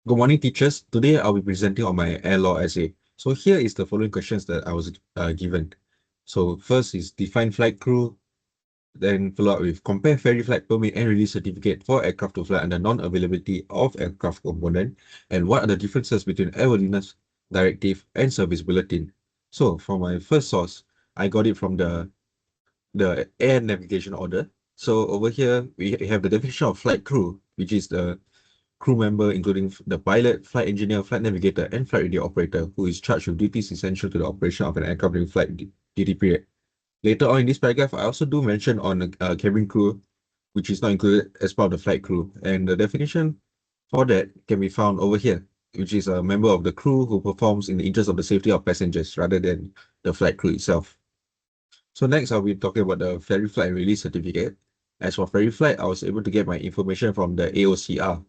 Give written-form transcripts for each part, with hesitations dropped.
Good morning, teachers. Today I'll be presenting on my air law essay. So here is the following questions that I was given. So first is define flight crew, then follow up with compare ferry flight permit and release certificate for aircraft to fly under non-availability of aircraft component, and what are the differences between airworthiness directive and service bulletin. So for my first source, I got it from the air navigation order. So over here we have the definition of flight crew, which is the crew member including the pilot, flight engineer, flight navigator, and flight radio operator who is charged with duties essential to the operation of an aircraft during flight duty period. Later on in this paragraph, I also do mention on a cabin crew, which is not included as part of the flight crew. And the definition for that can be found over here, which is a member of the crew who performs in the interest of the safety of passengers rather than the flight crew itself. So next, I'll be talking about the ferry flight and release certificate. As for ferry flight, I was able to get my information from the AOCR.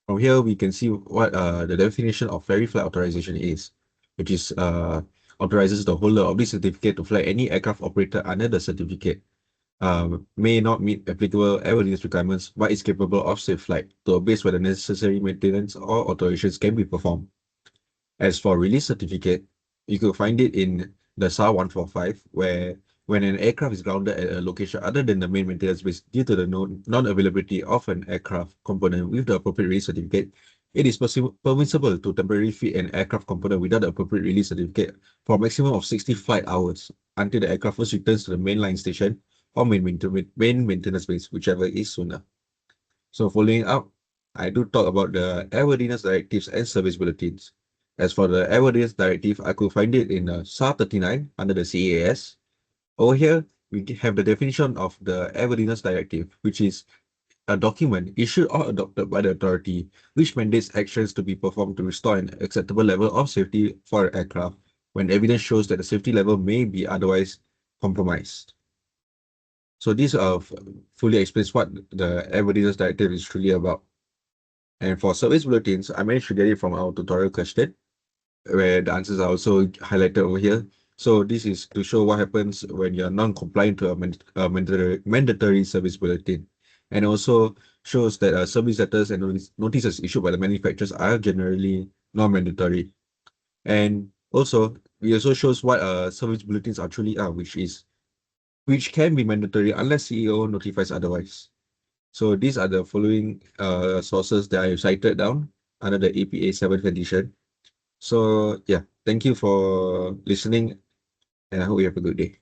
From here, we can see what the definition of ferry flight authorization is, which is authorizes the holder of this certificate to fly any aircraft operator under the certificate. May not meet applicable airworthiness requirements, but is capable of safe flight to a base where the necessary maintenance or alterations can be performed. As for release certificate, you could find it in the SAR 145, where when an aircraft is grounded at a location other than the main maintenance base due to the non-availability of an aircraft component with the appropriate release certificate, it is permissible to temporarily fit an aircraft component without the appropriate release certificate for a maximum of 60 flight hours until the aircraft first returns to the mainline station or main maintenance base, whichever is sooner. So following up, I do talk about the airworthiness directives and service bulletins. As for the airworthiness directive, I could find it in SAR 39 under the CAS. Over here, we have the definition of the airworthiness directive, which is a document issued or adopted by the authority, which mandates actions to be performed to restore an acceptable level of safety for an aircraft when evidence shows that the safety level may be otherwise compromised. So this fully explains what the airworthiness directive is truly about. And for service bulletins, I managed to get it from our tutorial question, where the answers are also highlighted over here. So this is to show what happens when you're non-compliant to a mandatory service bulletin. And also shows that service letters and notices issued by the manufacturers are generally non-mandatory. And also, it also shows what service bulletins actually are, which can be mandatory unless CEO notifies otherwise. So these are the following sources that I cited down under the APA 7th edition. So yeah, thank you for listening, and I hope you have a good day.